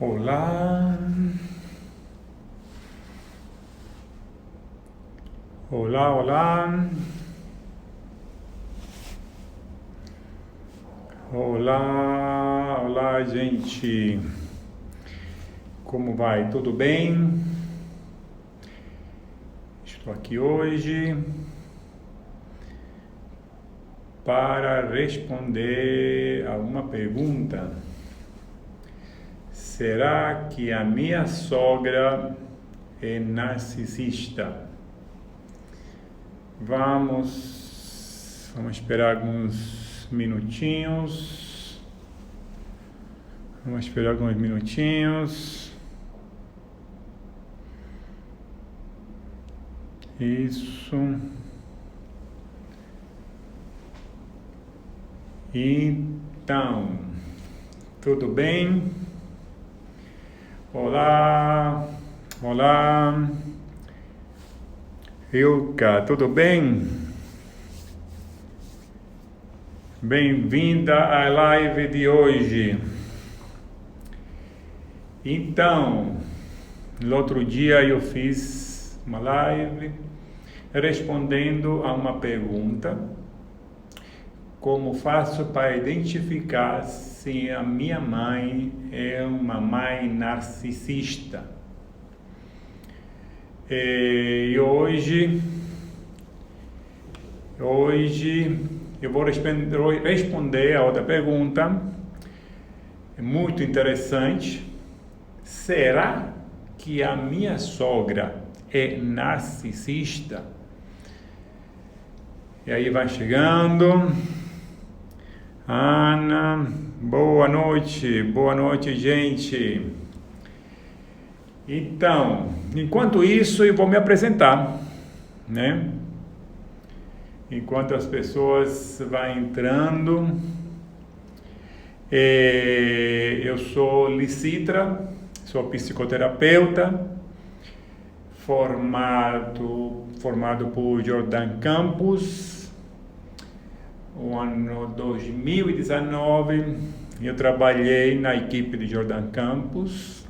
Olá, olá, olá, olá, olá, gente. Como vai? Tudo bem? Estou aqui hoje para responder a uma pergunta. Será que a minha sogra é narcisista? Vamos esperar alguns minutinhos. Isso. Então, tudo bem? Olá, olá, Ilka, tudo bem? Bem-vinda à live de hoje. Então, no outro dia eu fiz uma live respondendo a uma pergunta: como faço para identificar se a minha mãe é uma mãe narcisista? E hoje eu vou responder a outra pergunta, muito interessante. Será que a minha sogra é narcisista? E aí vai chegando. Ana, boa noite, gente. Então, enquanto isso, eu vou me apresentar, né? Enquanto as pessoas vão entrando, eu sou Licitra, sou psicoterapeuta, formado por Jordan Campos. No ano 2019, eu trabalhei na equipe de Jordan Campos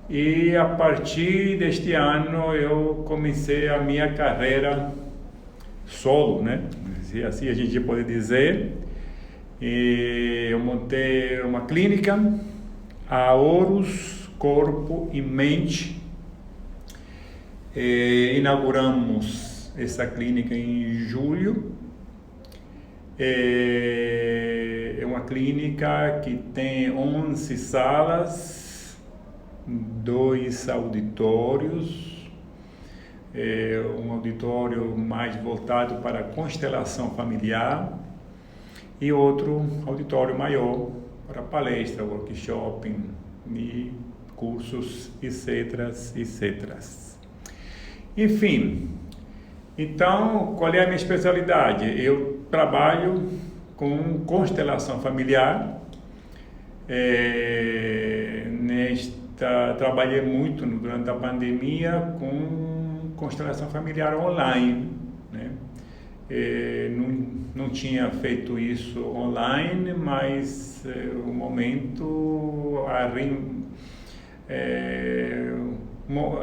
e a partir deste ano eu comecei a minha carreira solo, né? Se assim a gente pode dizer. E eu montei uma clínica, a Horus Corpo e Mente. Inauguramos essa clínica em julho. É uma clínica que tem 11 salas, 2 auditórios, um auditório mais voltado para a constelação familiar e outro auditório maior para palestra, workshop e cursos, etc. Enfim, então, qual é a minha especialidade? Eu trabalho com constelação familiar. Trabalhei muito durante a pandemia com constelação familiar online, né? Não tinha feito isso online, mas o momento,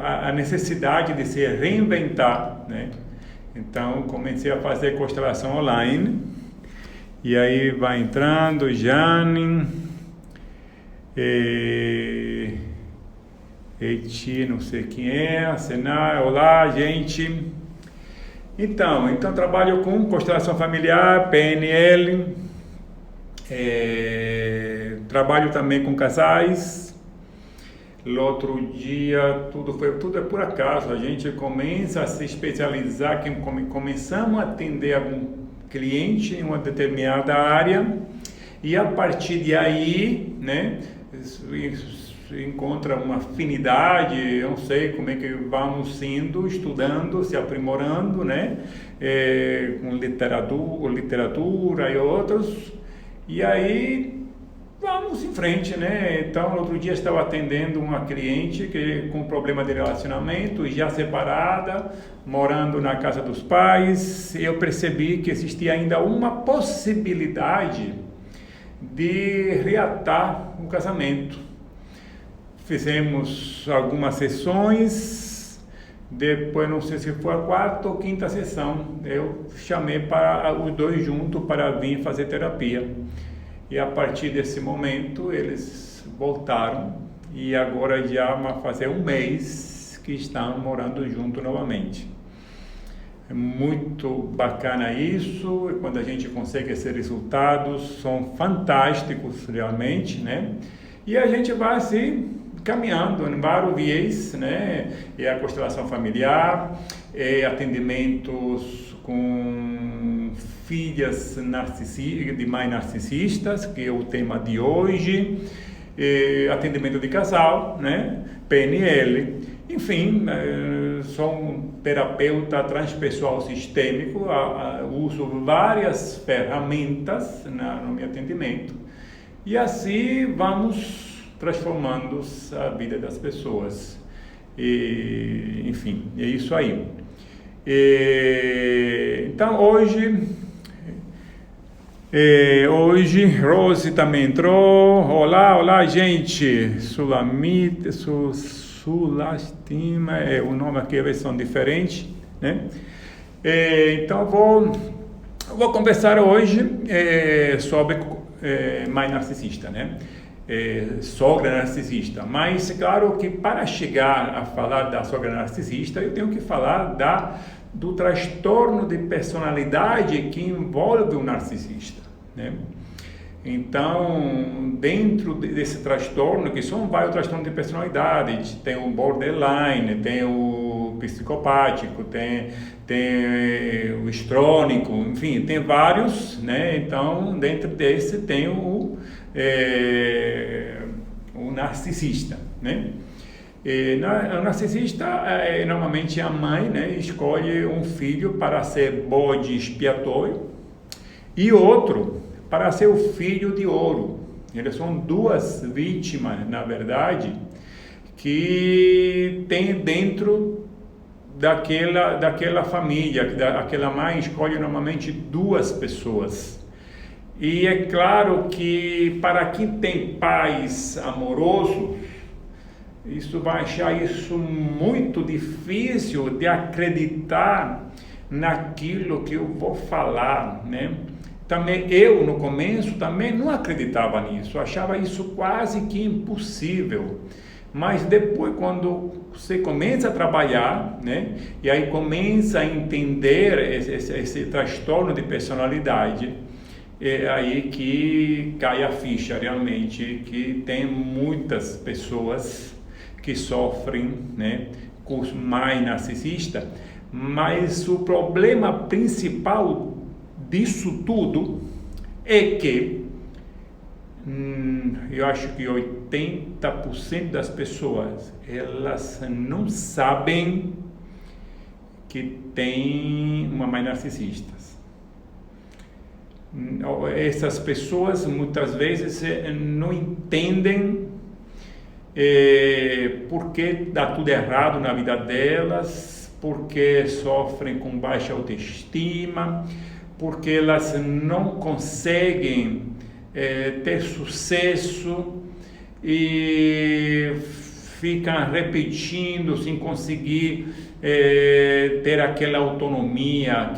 a necessidade de se reinventar, né? Então, comecei a fazer constelação online. E aí vai entrando Jane, não sei quem é, Senai, olá, gente. Então trabalho com constelação familiar, PNL, trabalho também com casais. No outro dia, tudo é por acaso, a gente começa a se especializar, começamos a atender algum cliente em uma determinada área e a partir de aí, né, encontra uma afinidade, eu não sei como é que vamos indo, estudando, se aprimorando, né, com literatura e outros, e aí vamos em frente, né? Então, no outro dia estava atendendo uma cliente com problema de relacionamento, já separada, morando na casa dos pais. Eu percebi que existia ainda uma possibilidade de reatar o casamento. fizemos algumas sessões, depois não sei se foi a quarta ou quinta sessão, eu chamei para os dois juntos para vir fazer terapia. E a partir desse momento eles voltaram e agora já vai fazer um mês que estão morando junto novamente. É muito bacana isso, e quando a gente consegue esses resultados, são fantásticos realmente, né? E a gente vai assim, caminhando em vários viés, né? É a constelação familiar, é atendimentos com filhas de mães narcisistas, que é o tema de hoje, atendimento de casal, né? PNL, enfim, sou um terapeuta transpessoal sistêmico, uso várias ferramentas no meu atendimento e assim vamos transformando a vida das pessoas. Enfim, é isso aí. Então hoje Rose também entrou. Olá gente. Sulastima, o nome aqui são diferentes, né? Então vou conversar hoje sobre mãe narcisista, né? Sogra narcisista, mas claro que para chegar a falar da sogra narcisista eu tenho que falar do transtorno de personalidade que envolve o narcisista, né? Então, dentro desse transtorno, que são vários transtornos de personalidade, tem o borderline, tem o psicopático, tem o histrônico, enfim, tem vários, né? Então, dentro desse tem o narcisista, né? O narcisista, normalmente a mãe, né, escolhe um filho para ser bode expiatório e outro para ser o filho de ouro. Eles são duas vítimas, na verdade, que tem dentro daquela família, aquela mãe escolhe normalmente duas pessoas. E é claro que para quem tem pais amorosos, isso vai achar isso muito difícil de acreditar naquilo que eu vou falar, né? Também eu no começo também não acreditava nisso, achava isso quase que impossível. Mas depois, quando você começa a trabalhar, né, e aí começa a entender esse transtorno de personalidade, é aí que cai a ficha realmente, que tem muitas pessoas que sofrem, né, com os mais narcisistas, mas o problema principal disso tudo é que eu acho que 80% das pessoas elas não sabem que tem uma mãe narcisista. Essas pessoas muitas vezes não entendem porque dá tudo errado na vida delas, porque sofrem com baixa autoestima, porque elas não conseguem ter sucesso e ficam repetindo sem conseguir ter aquela autonomia,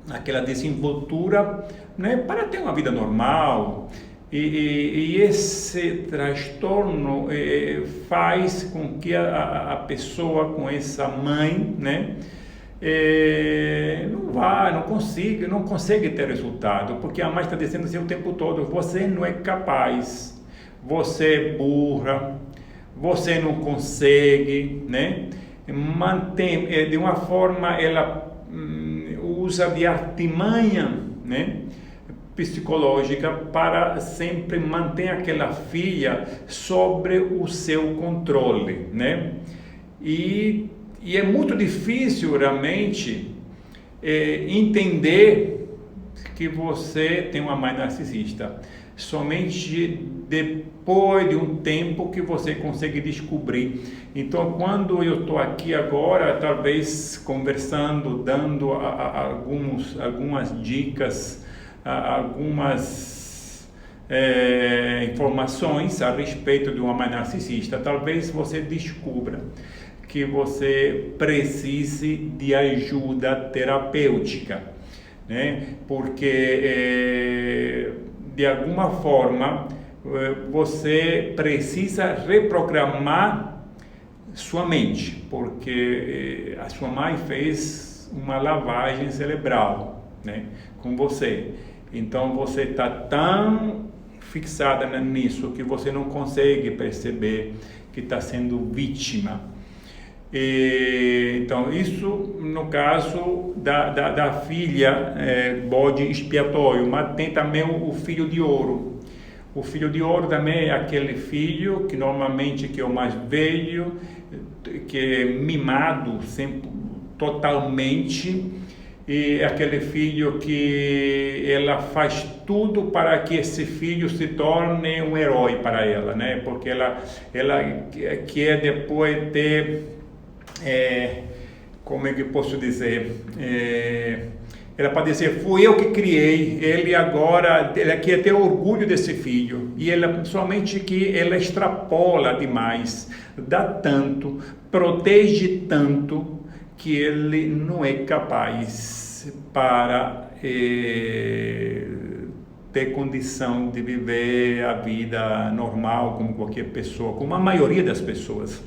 aquela desenvoltura, né, para ter uma vida normal. E esse transtorno faz com que a pessoa com essa mãe, né, não consegue ter resultado, porque a mãe está dizendo assim o tempo todo: você não é capaz, você é burra, você não consegue, né? Mantém, de uma forma, ela usa de artimanha, né, psicológica para sempre manter aquela filha sobre o seu controle, né? E é muito difícil realmente entender que você tem uma mãe narcisista. Somente depois de um tempo que você consegue descobrir. Então, quando eu estou aqui agora, talvez conversando, dando algumas dicas, algumas informações a respeito de uma mãe narcisista, talvez você descubra que você precise de ajuda terapêutica, né? Porque de alguma forma você precisa reprogramar sua mente, porque a sua mãe fez uma lavagem cerebral, né, com você. Então você está tão fixada nisso que você não consegue perceber que está sendo vítima. Então isso no caso da filha bode expiatório, mas tem também o filho de ouro. O filho de ouro também é aquele filho que normalmente que é o mais velho, que é mimado sempre, totalmente, e aquele filho que ela faz tudo para que esse filho se torne um herói para ela, né? Porque ela quer depois ter como é que posso dizer, ela pode dizer, fui eu que criei ele, agora ela quer ter orgulho desse filho, e ela somente que ela extrapola demais, dá tanto, protege tanto, que ele não é capaz para ter condição de viver a vida normal como qualquer pessoa, como a maioria das pessoas.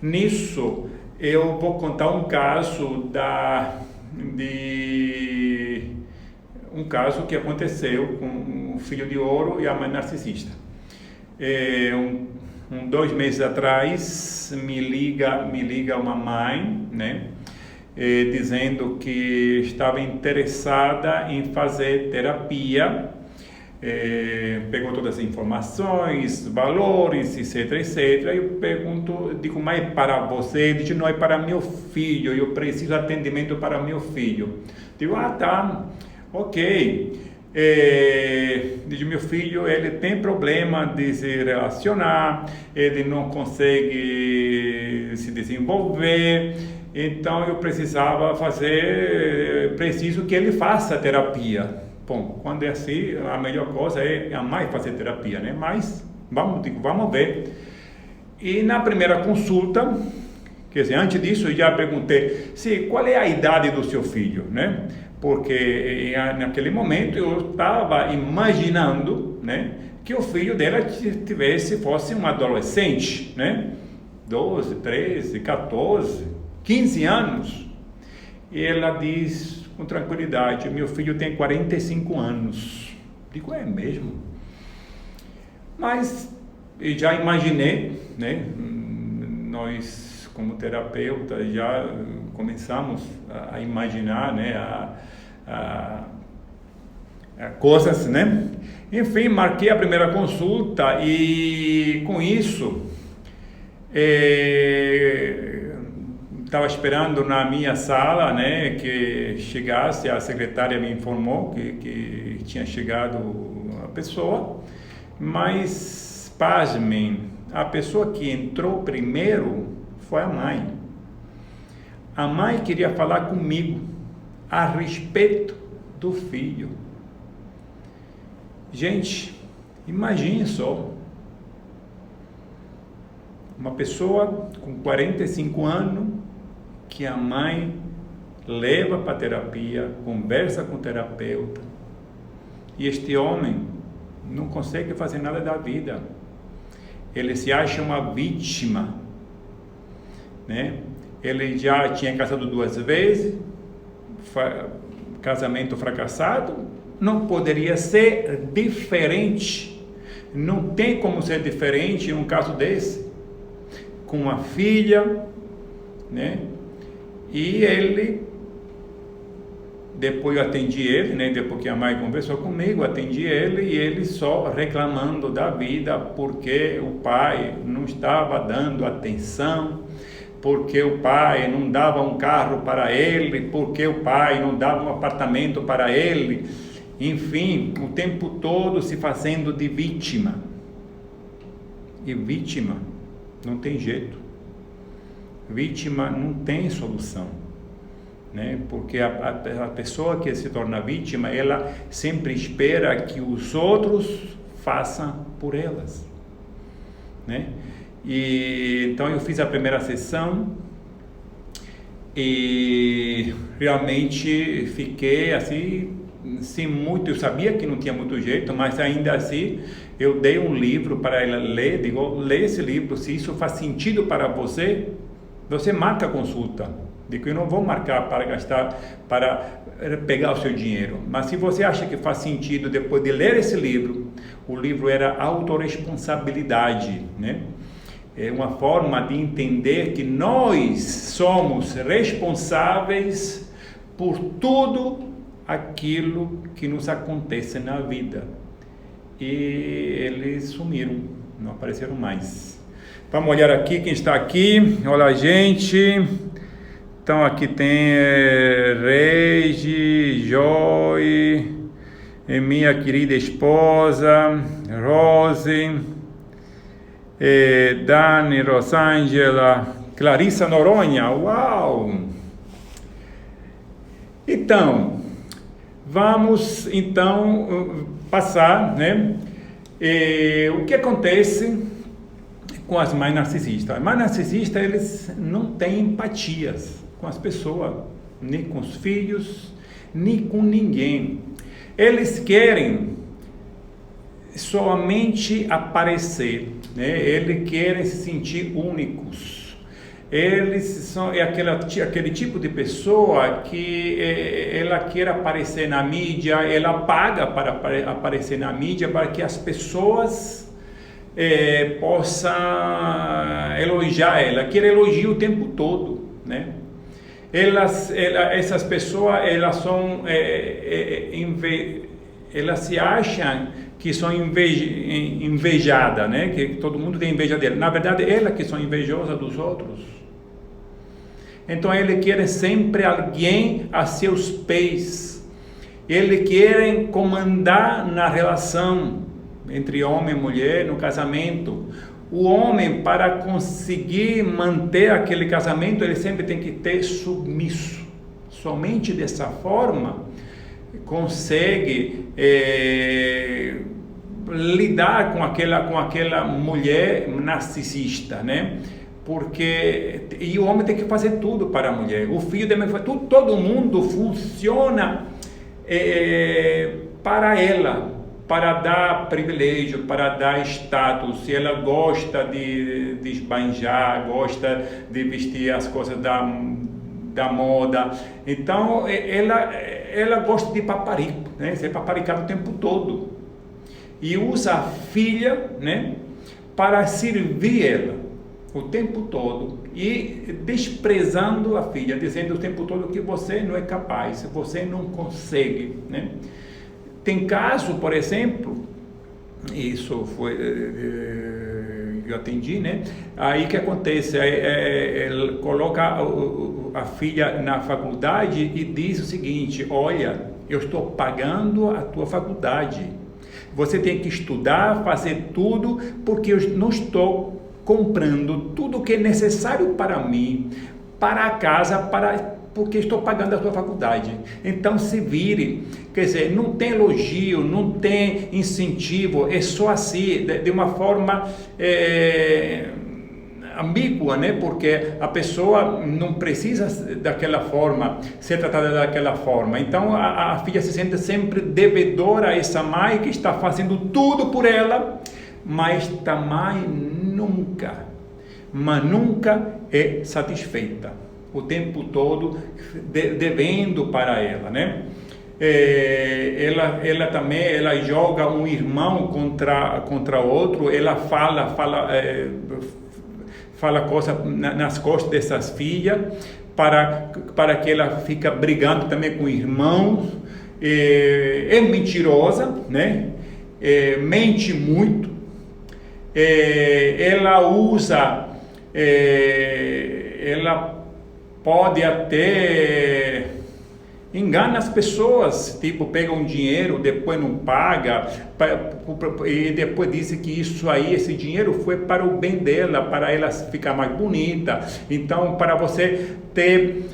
Nisso eu vou contar um caso um caso que aconteceu com o filho de ouro e a mãe narcisista. 2 meses atrás me liga uma mãe, né, dizendo que estava interessada em fazer terapia. Pegou todas as informações, valores, etc, etc. Eu pergunto, digo, mas é para você? Ele diz, não, é para meu filho, eu preciso de atendimento para meu filho. Digo, tá, ok. Diz, meu filho, ele tem problema de se relacionar, ele não consegue se desenvolver, então eu preciso que ele faça terapia. Bom, quando é assim, a melhor coisa é a mãe fazer terapia, né? Mas vamos ver. E na primeira consulta, quer dizer, antes disso, eu já perguntei qual é a idade do seu filho, né? Porque naquele momento eu estava imaginando, né, que o filho dela fosse um adolescente, né? 12, 13, 14, 15 anos. E ela diz com tranquilidade, meu filho tem 45 anos. Digo, é mesmo? Mas eu já imaginei, né? Nós, como terapeutas, já começamos a imaginar, né? Coisas, né? Enfim, marquei a primeira consulta e com isso estava esperando na minha sala, né, que chegasse, a secretária me informou que tinha chegado a pessoa, mas, pasmem, a pessoa que entrou primeiro foi a mãe. A mãe queria falar comigo a respeito do filho. Gente, imagine só, uma pessoa com 45 anos, que a mãe leva para terapia, conversa com o terapeuta, e este homem não consegue fazer nada da vida. Ele se acha uma vítima, né? Ele já tinha casado 2 vezes, casamento fracassado, não poderia ser diferente. Não tem como ser diferente em um caso desse, com uma filha, né? E ele, depois eu atendi ele, né? Depois que a mãe conversou comigo, atendi ele, e ele só reclamando da vida, porque o pai não estava dando atenção, porque o pai não dava um carro para ele, porque o pai não dava um apartamento para ele, enfim, o tempo todo se fazendo de vítima. E vítima não tem jeito. Vítima não tem solução, né? Porque a pessoa que se torna vítima, ela sempre espera que os outros façam por elas, né? E então eu fiz a primeira sessão e realmente fiquei assim, sem muito, eu sabia que não tinha muito jeito, mas ainda assim eu dei um livro para ela ler, digo, lê esse livro, se isso faz sentido para você, você marca a consulta. Digo, eu não vou marcar para gastar, para pegar o seu dinheiro, mas se você acha que faz sentido depois de ler esse livro, o livro era autorresponsabilidade, né? É uma forma de entender que nós somos responsáveis por tudo aquilo que nos acontece na vida. E eles sumiram, não apareceram mais. Vamos olhar aqui quem está aqui. Olá, gente. Então aqui tem Regi, Joy, minha querida esposa, Rose, Dani, Rosângela, Clarissa Noronha. Uau! Então, vamos então passar, né? O que acontece com as mães narcisistas? As mães narcisistas, eles não têm empatias com as pessoas, nem com os filhos, nem com ninguém. Eles querem somente aparecer, né? Eles querem se sentir únicos. Eles são aquele tipo de pessoa que ela quer aparecer na mídia, ela paga para aparecer na mídia para que as pessoas possam elogiar ela, quer elogio o tempo todo, né? Essas pessoas, elas são elas se acham que são invejadas, né? Que todo mundo tem inveja dela. Na verdade, elas que são invejosas dos outros. Então, ele quer sempre alguém a seus pés. Ele quer comandar na relação entre homem e mulher, no casamento. O homem, para conseguir manter aquele casamento, ele sempre tem que ter submisso. Somente dessa forma consegue lidar com aquela mulher narcisista, né? E o homem tem que fazer tudo para a mulher, o filho também faz tudo, todo mundo funciona para ela, para dar privilégio, para dar status. Se ela gosta de esbanjar, gosta de vestir as coisas da moda, então ela gosta de paparico, né? Ser paparicado o tempo todo, e usa a filha, né, para servir ela o tempo todo, e desprezando a filha, dizendo o tempo todo que você não é capaz, você não consegue, né? Tem caso, por exemplo, isso foi eu atendi, né? Aí que acontece? Ele coloca a filha na faculdade e diz o seguinte: olha, eu estou pagando a tua faculdade, você tem que estudar, fazer tudo, porque eu não estou comprando tudo o que é necessário para mim, para a casa, porque estou pagando a tua faculdade. Então se vire. Quer dizer, não tem elogio, não tem incentivo, é só assim, de uma forma ambígua, né? Porque a pessoa não precisa daquela forma, ser tratada daquela forma. Então a filha se sente sempre devedora a essa mãe que está fazendo tudo por ela, mas a mãe nunca é satisfeita, o tempo todo devendo para ela, né? Ela também joga um irmão contra outro, ela fala coisa nas costas dessas filhas para que ela fica brigando também com irmãos, é mentirosa, né? Mente muito, ela usa, ela pode até engana as pessoas, tipo, pega um dinheiro, depois não paga, e depois diz que esse dinheiro foi para o bem dela, para ela ficar mais bonita. Então, para você ter,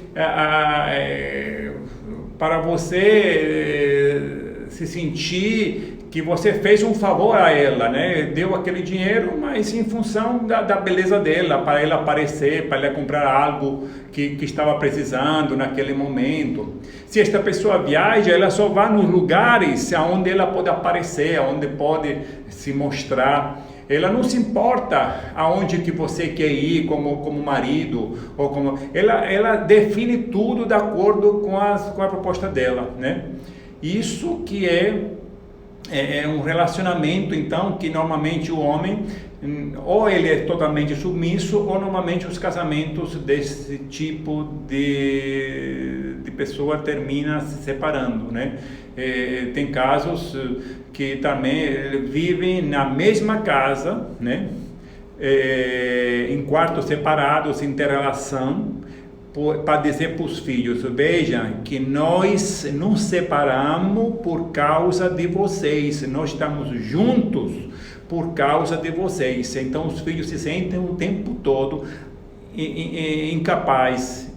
para você se sentir que você fez um favor a ela, né? Deu aquele dinheiro, mas em função da beleza dela, para ela aparecer, para ela comprar algo que estava precisando naquele momento. Se esta pessoa viaja, ela só vai nos lugares onde ela pode aparecer, onde pode se mostrar. Ela não se importa aonde que você quer ir como marido, ou como ela define tudo de acordo com a proposta dela, né? Isso que é um relacionamento, então, que normalmente o homem, ou ele é totalmente submisso, ou normalmente os casamentos desse tipo de pessoa termina se separando, né? Tem casos que também vivem na mesma casa, né? Em quartos separados, inter-relação, para dizer para os filhos: vejam que nós nos separamos por causa de vocês, nós estamos juntos por causa de vocês. Então os filhos se sentem o tempo todo incapazes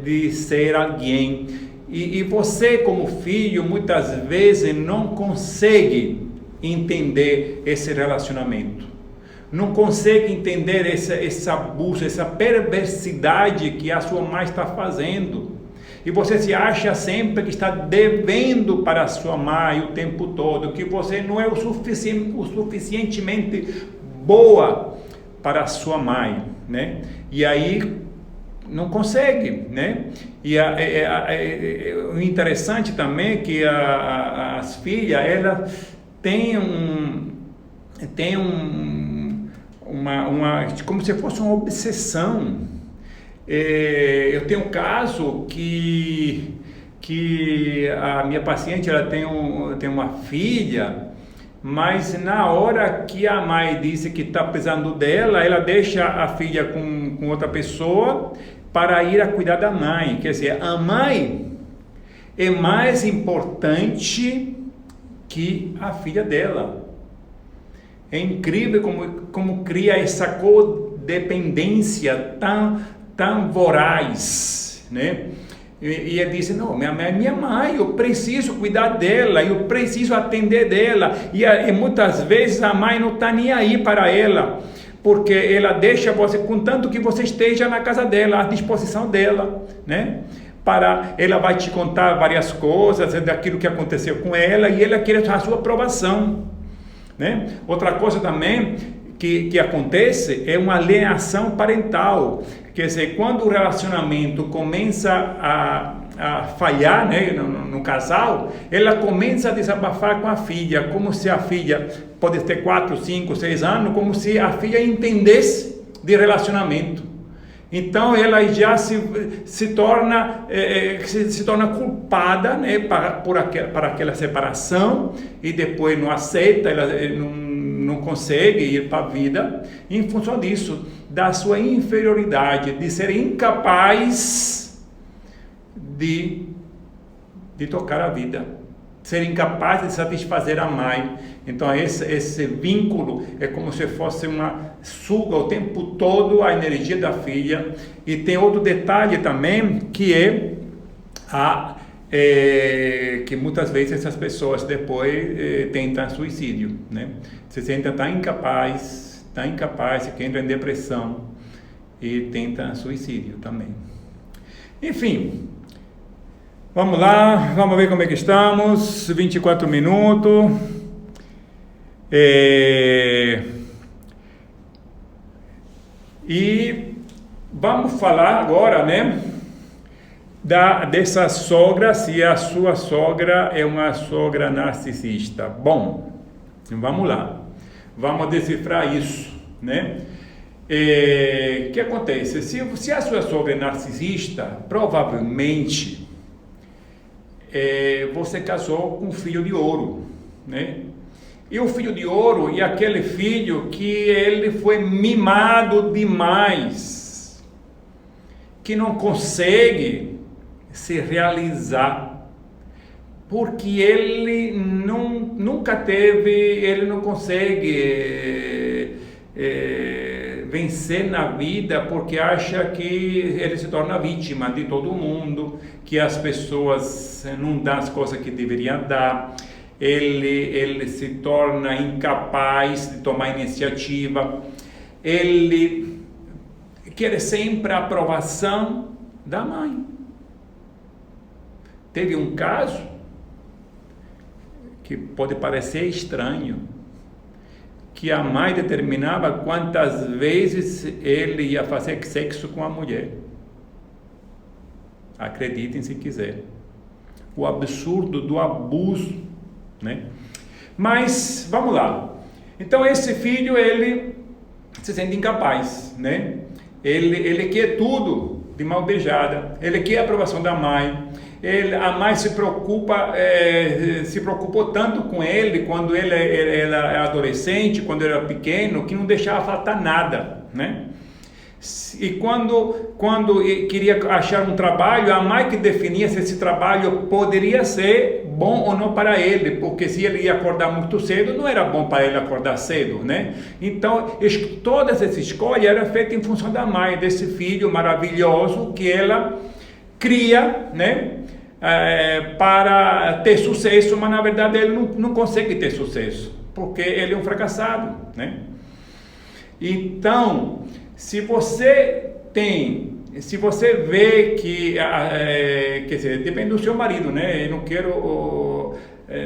de ser alguém, e você como filho muitas vezes não consegue entender esse relacionamento, não consegue entender esse abuso, essa perversidade que a sua mãe está fazendo, e você se acha sempre que está devendo para a sua mãe o tempo todo, que você não é o suficientemente boa para a sua mãe, né? E aí não consegue, né? E o interessante também é que as filhas, elas têm como se fosse uma obsessão. Eu tenho um caso que a minha paciente, ela tem uma filha, mas na hora que a mãe disse que está precisando dela, ela deixa a filha com outra pessoa para ir a cuidar da mãe. Quer dizer, a mãe é mais importante que a filha dela. É incrível como cria essa codependência tão voraz, né? E ele disse: não, minha mãe, eu preciso cuidar dela, eu preciso atender dela. E muitas vezes a mãe não está nem aí para ela, porque ela deixa você, contanto que você esteja na casa dela, à disposição dela, né? Ela vai te contar várias coisas daquilo que aconteceu com ela, e ela quer a sua aprovação, né? Outra coisa também que acontece é uma alienação parental. Quer dizer, quando o relacionamento começa a falhar, né, no casal, ela começa a desabafar com a filha, como se a filha pode ter 4, 5, 6 anos, como se a filha entendesse de relacionamento. Então ela já se torna culpada, né, para aquela separação, e depois não aceita, ela não consegue ir para a vida em função disso, da sua inferioridade, de ser incapaz de tocar a vida, ser incapaz de satisfazer a mãe. Então esse vínculo é como se fosse suga o tempo todo a energia da filha. E tem outro detalhe também, que que muitas vezes essas pessoas depois tentam suicídio, né? Se sentem tão incapaz, que entram em depressão e tentam suicídio também. Enfim, vamos lá, vamos ver como é que estamos. 24 minutos. E vamos falar agora, né, dessa sogra, se a sua sogra é uma sogra narcisista. Bom, vamos lá, vamos decifrar isso, né? O que acontece? Se a sua sogra é narcisista, provavelmente você casou com um filho de ouro, né? E o filho de ouro é aquele filho que ele foi mimado demais, que não consegue se realizar, porque ele nunca teve, ele não consegue vencer na vida, porque acha que ele se torna vítima de todo mundo, que as pessoas não dão as coisas que deveriam dar. ele se torna incapaz de tomar iniciativa, ele quer sempre a aprovação da mãe. Teve um caso que pode parecer estranho, que a mãe determinava quantas vezes ele ia fazer sexo com a mulher. Acreditem se quiser. O absurdo do abuso, né? Mas, vamos lá. Então, esse filho, ele se sente incapaz, né? Ele quer tudo de mão beijada, ele quer a aprovação da mãe. A mãe se preocupou tanto com ele quando ele era adolescente, quando ele era pequeno, que não deixava faltar nada, né? E quando queria achar um trabalho, a mãe que definia se esse trabalho poderia ser bom ou não para ele, porque se ele ia acordar muito cedo, não era bom para ele acordar cedo, né? Então, todas essas escolhas eram feitas em função da mãe, desse filho maravilhoso que ela cria, né? Para ter sucesso, mas na verdade ele não consegue ter sucesso, porque ele é um fracassado, né? Então, se você vê que, quer dizer, depende do seu marido, né? Eu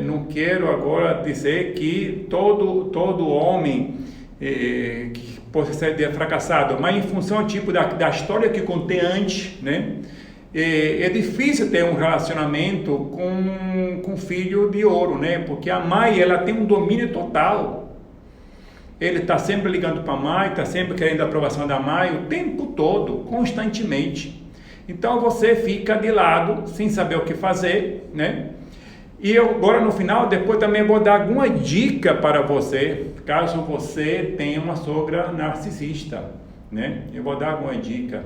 não quero agora dizer que todo homem que possa ser fracassado, mas em função tipo da história que contei antes, né? É difícil ter um relacionamento com filho de ouro, né? Porque a mãe, ela tem um domínio total. Ele está sempre ligando para a mãe, está sempre querendo a aprovação da mãe, o tempo todo, constantemente. Então você fica de lado, sem saber o que fazer, né? E eu agora no final, depois também vou dar alguma dica para você, caso você tenha uma sogra narcisista, né? Eu vou dar alguma dica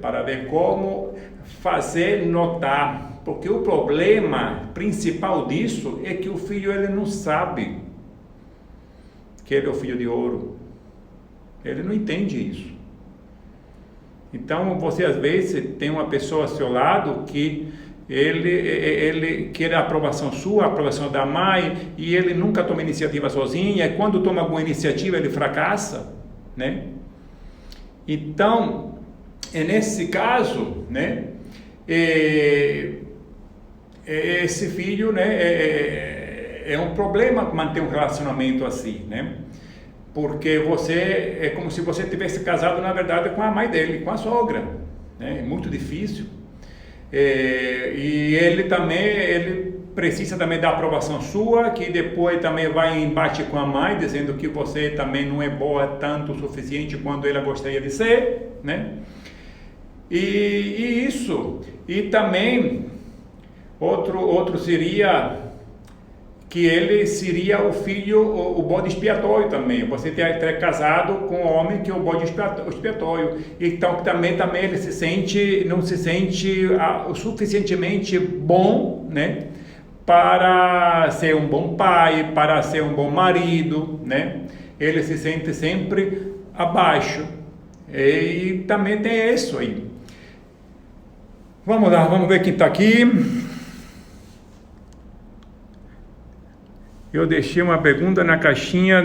para ver como fazer notar, porque o problema principal disso é que o filho ele não sabe que ele é o filho de ouro, ele não entende isso. Então você às vezes tem uma pessoa ao seu lado que ele quer a aprovação sua, a aprovação da mãe, e ele nunca toma iniciativa sozinho, e quando toma alguma iniciativa ele fracassa, né? Então, nesse caso, né, esse filho, né, é um problema manter um relacionamento assim, né? Porque é como se você tivesse casado, na verdade, com a mãe dele, com a sogra, né? É muito difícil. E ele precisa também da aprovação sua, que depois também vai em embate com a mãe, dizendo que você também não é boa tanto o suficiente quanto ela gostaria de ser, né? E isso, e também outro seria que ele seria o filho, o bode expiatório também. Você ter casado com um homem que é o bode expiatório. Então também ele não se sente o suficientemente bom, né, para ser um bom pai, para ser um bom marido, né? Ele se sente sempre abaixo. E também tem isso aí. Vamos lá, vamos ver quem está aqui. Eu deixei uma pergunta na caixinha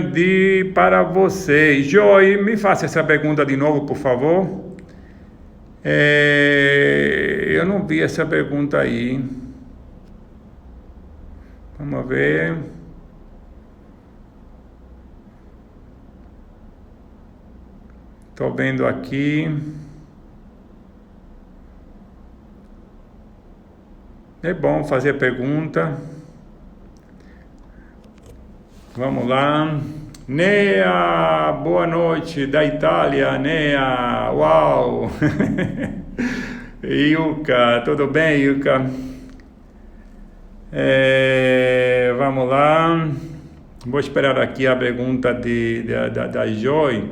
para vocês. Joy, me faça essa pergunta de novo, por favor. Eu não vi essa pergunta aí. Vamos ver. Estou vendo aqui. É bom fazer a pergunta. Vamos lá. Nea, boa noite, da Itália, Nea, uau! Ilka, tudo bem, Ilka? Vamos lá. Vou esperar aqui a pergunta da Joy,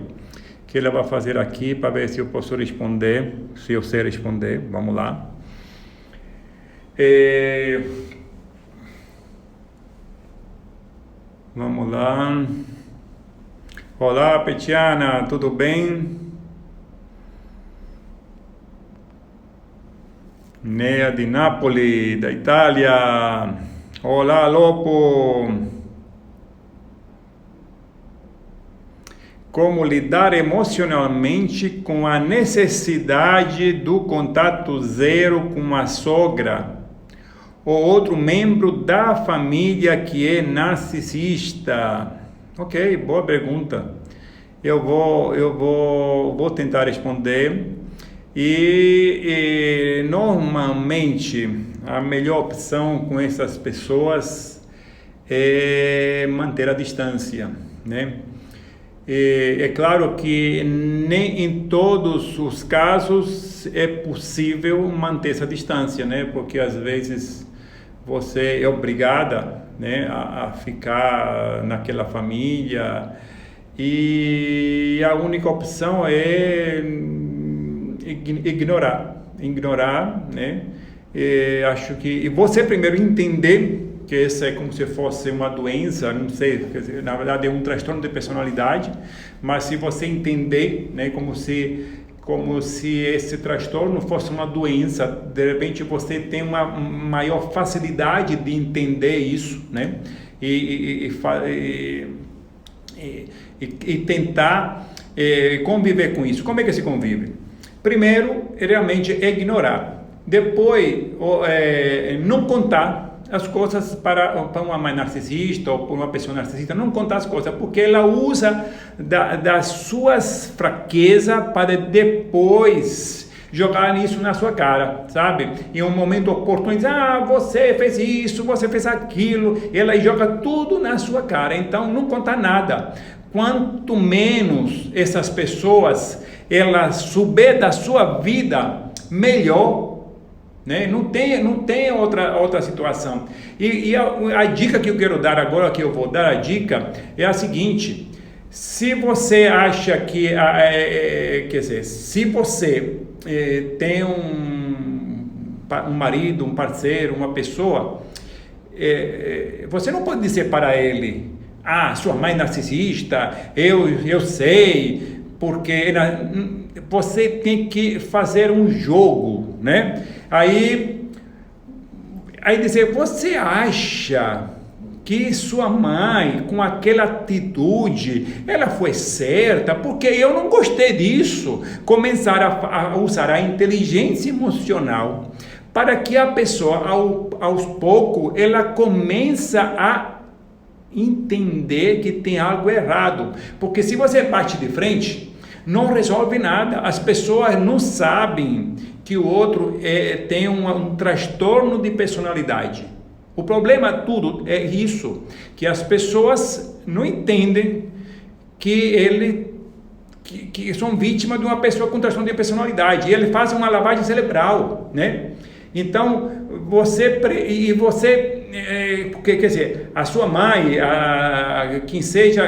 que ela vai fazer aqui, para ver se eu posso responder, se eu sei responder. Vamos lá. Vamos lá. Olá, Petiana, tudo bem? Nea de Nápoles, da Itália. Olá, Lopo. Como lidar emocionalmente com a necessidade do contato zero com a sogra ou outro membro da família que é narcisista? Ok, boa pergunta. Eu vou tentar responder. E normalmente a melhor opção com essas pessoas é manter a distância, né? É claro que nem em todos os casos é possível manter essa distância, né? Porque às vezes você é obrigada, né, a ficar naquela família e a única opção é ignorar, né? Acho que você primeiro entender que essa é como se fosse uma doença, não sei, quer dizer, na verdade é um transtorno de personalidade, mas se você entender, né, como se esse transtorno fosse uma doença, de repente você tem uma maior facilidade de entender isso, né? E tentar conviver com isso. Como é que se convive? Primeiro, realmente ignorar. Depois, não contar as coisas para uma mãe narcisista ou para uma pessoa narcisista, não contar as coisas, porque ela usa das suas fraquezas para depois jogar isso na sua cara, sabe? Em um momento oportuno, diz, você fez isso, você fez aquilo, ela joga tudo na sua cara, então não contar nada. Quanto menos essas pessoas, elas souber da sua vida, melhor, né? Não tem outra situação. E a dica que eu quero dar agora, que eu vou dar a dica, é a seguinte: se você acha que, quer dizer, se você tem um marido, um parceiro, uma pessoa, você não pode dizer para ele, sua mãe é narcisista, eu sei, porque você tem que fazer um jogo, né? Aí dizer, você acha que sua mãe, com aquela atitude, ela foi certa? Porque eu não gostei disso. Começar a usar a inteligência emocional para que a pessoa, aos poucos, ela começa a entender que tem algo errado. Porque se você bate de frente, não resolve nada. As pessoas não sabem que o outro tem um transtorno de personalidade. O problema tudo é isso, que as pessoas não entendem que são vítimas de uma pessoa com transtorno de personalidade. E ele faz uma lavagem cerebral, né? Então, porque, quer dizer, a sua mãe, quem seja,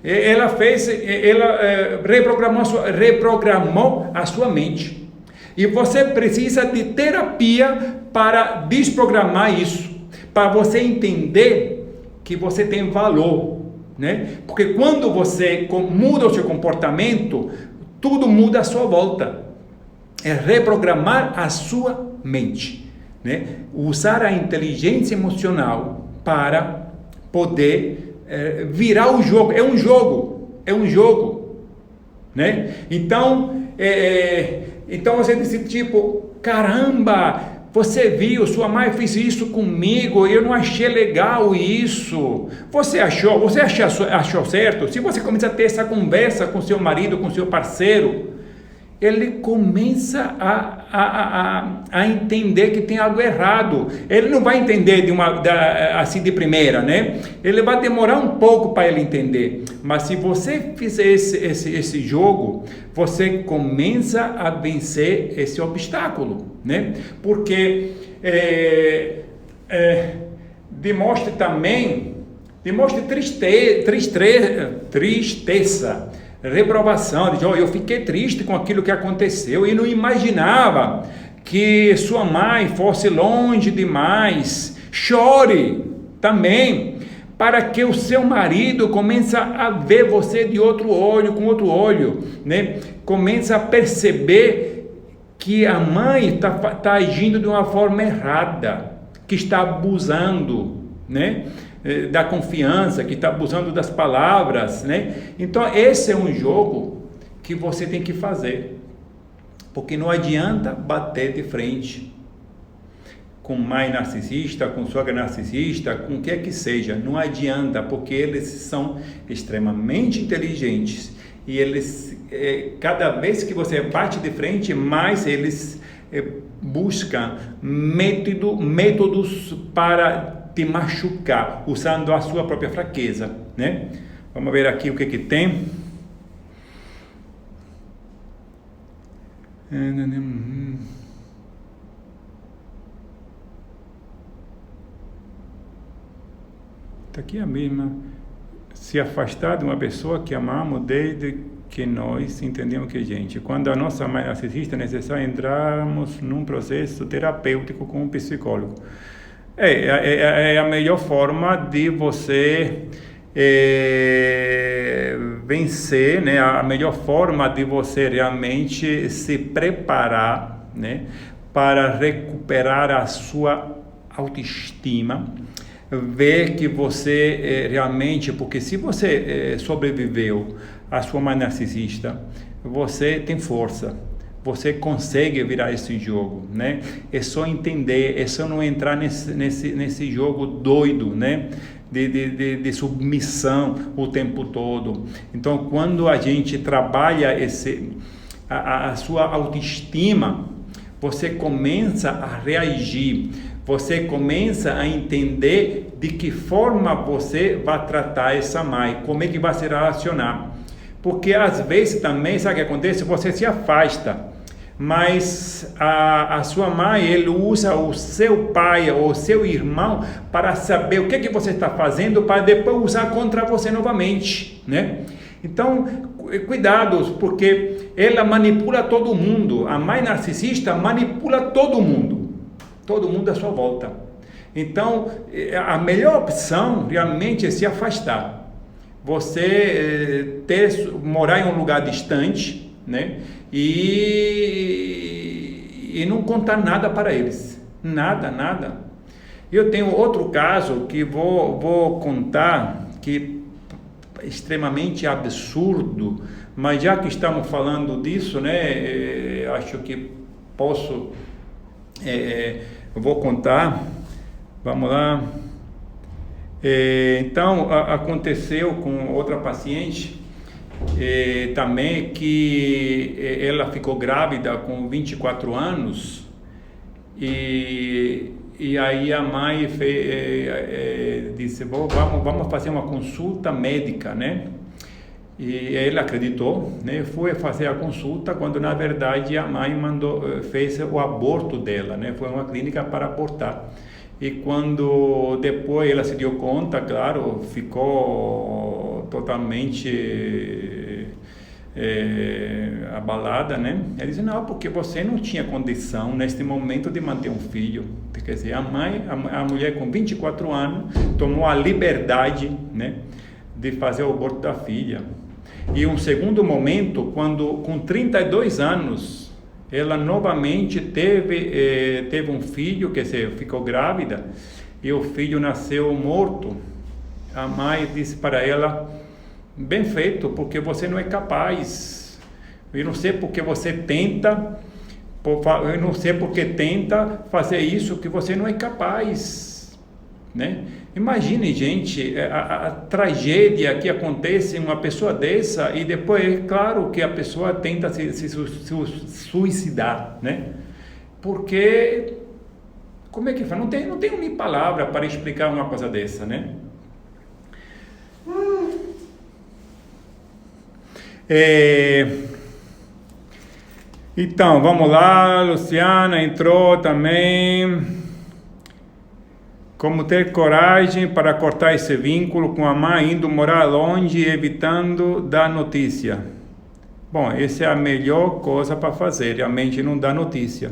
ela reprogramou a sua mente. E você precisa de terapia para desprogramar isso, para você entender que você tem valor, né? Porque quando você muda o seu comportamento, tudo muda à sua volta. É reprogramar a sua mente, né? Usar a inteligência emocional para poder virar o jogo. É um jogo, né? Então você diz tipo, caramba, você viu, sua mãe fez isso comigo, eu não achei legal isso. Você achou certo? Se você começa a ter essa conversa com seu marido, com seu parceiro, ele começa a entender que tem algo errado. Ele não vai entender assim de primeira, né? Ele vai demorar um pouco para ele entender. Mas se você fizer esse jogo, você começa a vencer esse obstáculo, né? Porque demonstre tristeza, reprovação, diz, eu fiquei triste com aquilo que aconteceu e não imaginava que sua mãe fosse longe demais. Chore também, para que o seu marido comece a ver você de outro olho, com outro olho, né? Começa a perceber que a mãe está agindo de uma forma errada, que está abusando, né, da confiança, que está abusando das palavras, né? Então esse é um jogo que você tem que fazer, porque não adianta bater de frente com mãe narcisista, com sogra narcisista, com o que seja, não adianta, porque eles são extremamente inteligentes e eles, cada vez que você bate de frente, mais eles buscam métodos para te machucar, usando a sua própria fraqueza, né? Vamos ver aqui o que tem. Está aqui a mesma. Se afastar de uma pessoa que amamos desde que nós entendemos que, gente, quando a nossa mãe narcisista, é necessário entrarmos num processo terapêutico com um psicólogo. É a melhor forma de você vencer, né? A melhor forma de você realmente se preparar, né, para recuperar a sua autoestima, ver que você realmente, porque se você sobreviveu à sua mãe narcisista, você tem força. Você consegue virar esse jogo, né? É só entender, é só não entrar nesse jogo doido, né? De submissão o tempo todo. Então, quando a gente trabalha a sua autoestima, você começa a reagir, você começa a entender de que forma você vai tratar essa mãe, como é que vai se relacionar. Porque às vezes também, sabe o que acontece? Você se afasta, mas a sua mãe, ele usa o seu pai ou o seu irmão para saber o que você está fazendo, para depois usar contra você novamente, né? Então, cuidado, porque ela manipula todo mundo. A mãe narcisista manipula todo mundo à sua volta. Então, a melhor opção realmente é se afastar. Você morar em um lugar distante, né? E não contar nada para eles. Nada. Eu tenho outro caso que vou contar, que é extremamente absurdo, mas já que estamos falando disso, né? Acho que posso... eu vou contar. Vamos lá. Então, aconteceu com outra paciente também, que ela ficou grávida com 24 anos e aí a mãe disse, vamos fazer uma consulta médica, né? E ela acreditou, né? Foi fazer a consulta, quando na verdade a mãe fez o aborto dela, né? Foi uma clínica para abortar. E quando depois ela se deu conta, claro, ficou totalmente abalada, né? Ela disse, não, porque você não tinha condição neste momento de manter um filho. Quer dizer, a mulher com 24 anos tomou a liberdade, né, de fazer o aborto da filha. E um segundo momento, quando com 32 anos, ela novamente teve um filho, quer dizer, ficou grávida, e o filho nasceu morto. A mãe disse para ela, bem feito, porque você não é capaz. Eu não sei porque você tenta, eu não sei porque tenta fazer isso que você não é capaz, né? Imagine, gente, a tragédia que acontece em uma pessoa dessa, e depois, é claro que a pessoa tenta se suicidar, né? Porque, como é que faz? Não tem nem palavra para explicar uma coisa dessa, né? Então, vamos lá, Luciana entrou também. Como ter coragem para cortar esse vínculo com a mãe, indo morar longe e evitando dar notícia. Bom, essa é a melhor coisa para fazer, realmente não dar notícia.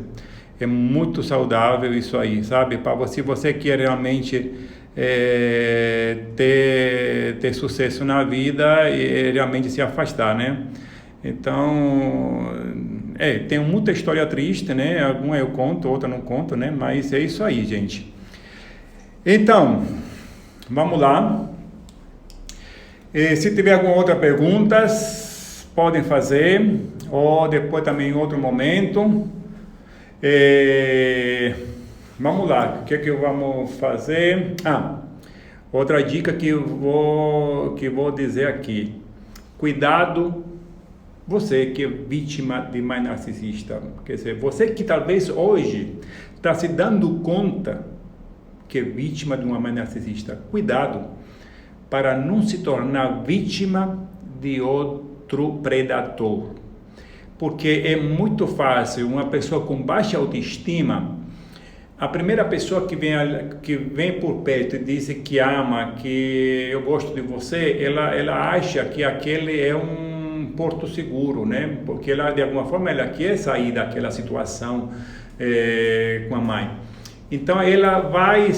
É muito saudável isso aí, sabe? Para se você quer realmente ter sucesso na vida e realmente se afastar, né? Então, tem muita história triste, né? Alguma eu conto, outra não conto, né? Mas é isso aí, gente. Então, vamos lá. Se tiver alguma outra pergunta, podem fazer, ou depois também em outro momento. Vamos lá, o que é que vamos fazer? Outra dica que eu vou dizer aqui. Cuidado, você que é vítima de mãe narcisista. Quer dizer, você que talvez hoje está se dando conta que é vítima de uma mãe narcisista. Cuidado para não se tornar vítima de outro predador. Porque é muito fácil uma pessoa com baixa autoestima, a primeira pessoa que vem por perto e diz que ama, que eu gosto de você, ela acha que aquele é um porto seguro, né? Porque ela, de alguma forma, ela quer sair daquela situação com a mãe. Então, ela vai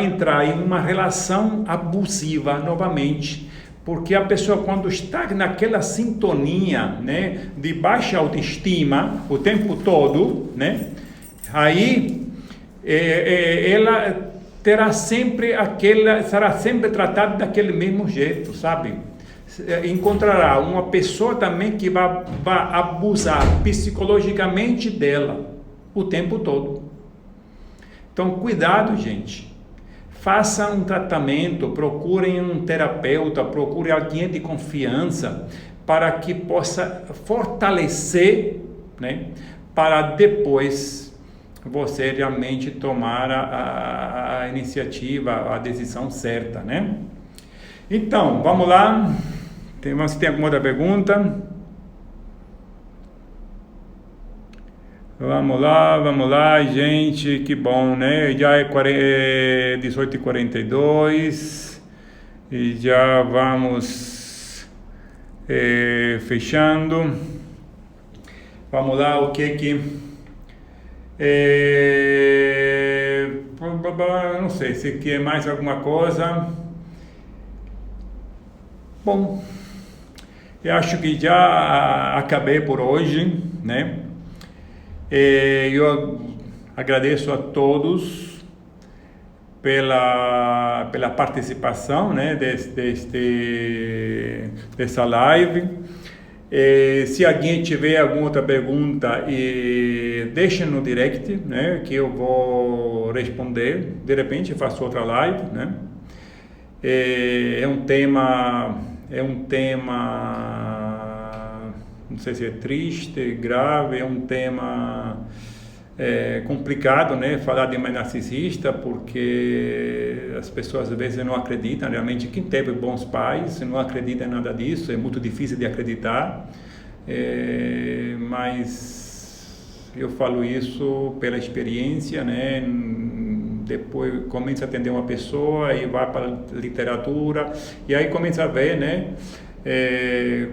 entrar em uma relação abusiva novamente, porque a pessoa, quando está naquela sintonia, né, de baixa autoestima o tempo todo, né, aí ela terá sempre será sempre tratada daquele mesmo jeito, sabe? Encontrará uma pessoa também que vai abusar psicologicamente dela o tempo todo. Então, cuidado, gente. Faça um tratamento, procurem um terapeuta, procure alguém de confiança para que possa fortalecer, né, para depois você realmente tomar a iniciativa, a decisão certa, né? Então, vamos lá. Se tem alguma outra pergunta? Vamos lá, gente, que bom, né? Já é 18h42 e já vamos fechando. Vamos lá, o que não sei se quer mais alguma coisa. Bom, eu acho que já acabei por hoje, né? Eu agradeço a todos pela participação, né, dessa live. Se alguém tiver alguma outra pergunta, deixa no direct, né, que eu vou responder. De repente faço outra live, né? É um tema, não sei se é triste, grave, é um tema complicado, né? Falar de mãe narcisista, porque as pessoas às vezes não acreditam. Realmente, quem teve bons pais não acredita em nada disso, é muito difícil de acreditar, mas eu falo isso pela experiência, né? Depois começa a atender uma pessoa e vai para a literatura, e aí começa a ver, né?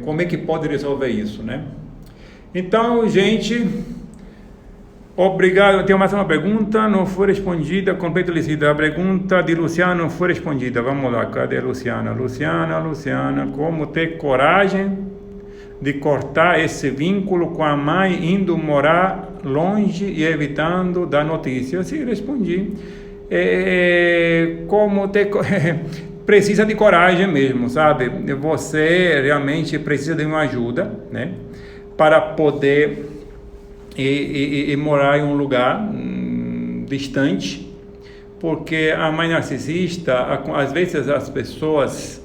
Como é que pode resolver isso, né? Então, gente, obrigado. Tem mais uma pergunta, não foi respondida, completo licita. A pergunta de Luciana não foi respondida. Vamos lá, cadê a Luciana? Luciana, como ter coragem de cortar esse vínculo com a mãe, indo morar longe e evitando dar notícia? Sim, respondi. Como ter precisa de coragem mesmo, sabe? Você realmente precisa de uma ajuda, né, para poder ir morar em um lugar distante, porque a mãe narcisista, às vezes as pessoas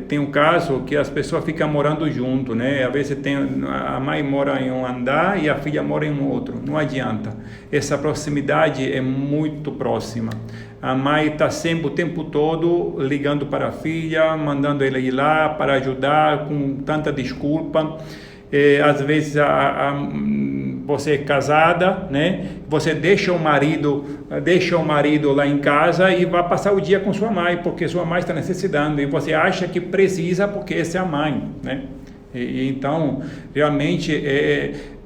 tem um caso que as pessoas ficam morando junto, né? Às vezes a mãe mora em um andar e a filha mora em um outro. Não adianta. Essa proximidade é muito próxima. A mãe está sempre o tempo todo ligando para a filha, mandando ela ir lá para ajudar, com tanta desculpa. Às vezes você é casada, né? Você deixa o marido lá em casa e vai passar o dia com sua mãe, porque sua mãe está necessitando, e você acha que precisa porque essa é a mãe, né? Então, realmente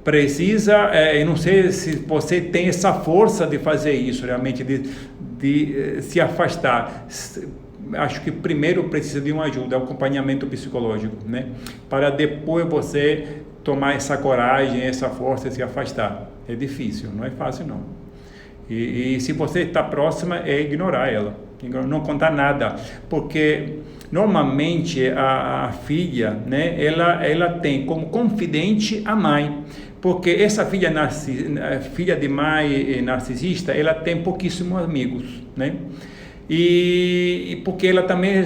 precisa, eu não sei se você tem essa força de fazer isso, realmente, de se afastar. Acho que primeiro precisa de uma ajuda, um acompanhamento psicológico, né? Para depois você tomar essa coragem, essa força e se afastar. É difícil, não é fácil não. E se você está próxima, é ignorar ela, não contar nada, porque normalmente a filha, né, ela tem como confidente a mãe, porque essa filha de mãe narcisista, ela tem pouquíssimos amigos, né? E porque ela também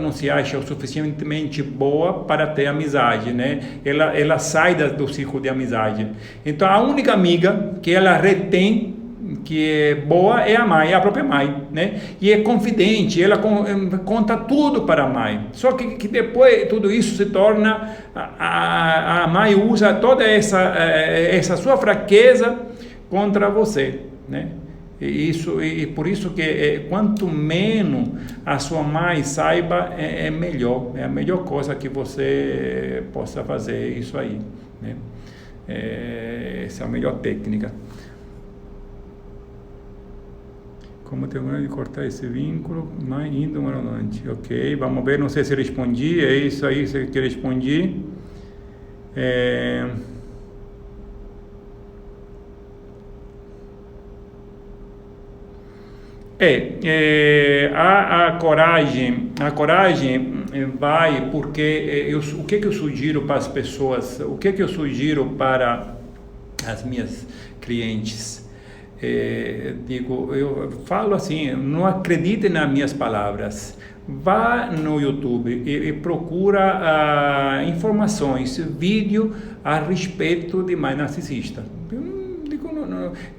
não se acha o suficientemente boa para ter amizade, né? Ela sai do círculo de amizade. Então a única amiga que ela retém, que é boa, é a mãe, é a própria mãe, né? E é confidente, ela conta tudo para a mãe. Só que depois tudo isso se torna, a mãe usa toda essa sua fraqueza contra você, né? E por isso que quanto menos a sua mãe saiba, é melhor. É a melhor coisa que você possa fazer, isso aí, né? Essa é a melhor técnica. Como terminar de cortar esse vínculo, mãe indo marolante. Ok, vamos ver, não sei se respondi, é isso aí que eu respondi. A coragem vai porque o que eu sugiro para as pessoas, o que eu sugiro para as minhas clientes? Eu falo assim, não acredite nas minhas palavras, vá no YouTube e procura informações, vídeo a respeito de mãe narcisista.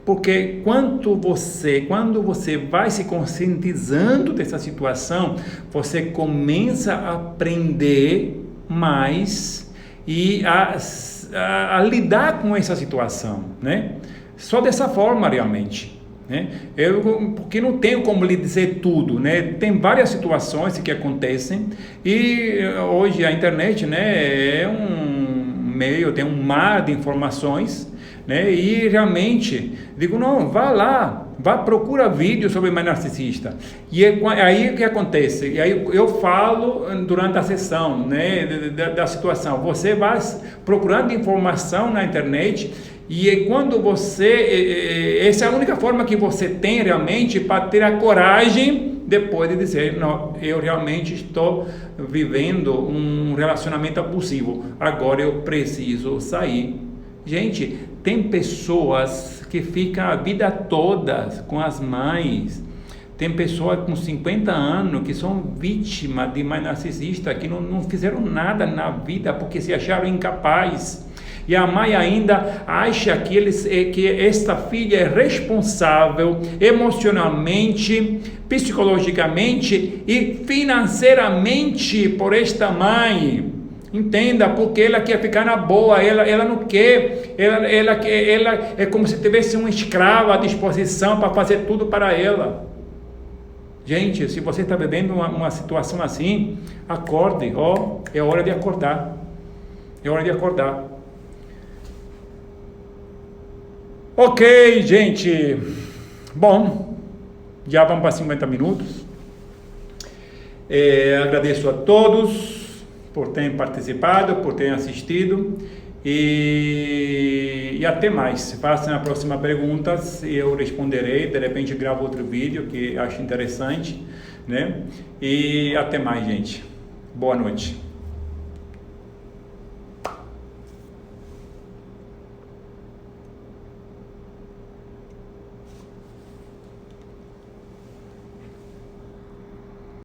Porque quando você vai se conscientizando dessa situação, você começa a aprender mais e a lidar com essa situação, né? Só dessa forma, realmente, né? Porque não tenho como lhe dizer tudo, né? Tem várias situações que acontecem e hoje a internet, né, é um meio, tem um mar de informações, né? E realmente digo, não, vá lá, procura vídeo sobre mãe narcisista. E aí o que acontece? E aí eu falo durante a sessão, né, da situação. Você vai procurando informação na internet e quando essa é a única forma que você tem realmente para ter a coragem depois de dizer, não, eu realmente estou vivendo um relacionamento abusivo, agora eu preciso sair. Gente, tem pessoas que ficam a vida toda com as mães. Tem pessoas com 50 anos que são vítimas de mãe narcisista, que não fizeram nada na vida porque se acharam incapazes. E a mãe ainda acha que esta filha é responsável emocionalmente, psicologicamente e financeiramente por esta mãe. Entenda, porque ela quer ficar na boa, ela não quer, ela é como se tivesse um escravo à disposição para fazer tudo para ela. Gente, se você está vivendo uma situação assim, acorde, é hora de acordar, é hora de acordar. Ok, gente, bom, já vamos para 50 minutos, agradeço a todos por terem participado, por terem assistido e até mais. Façam a próxima pergunta e eu responderei, de repente gravo outro vídeo que acho interessante, né? E até mais, gente. Boa noite.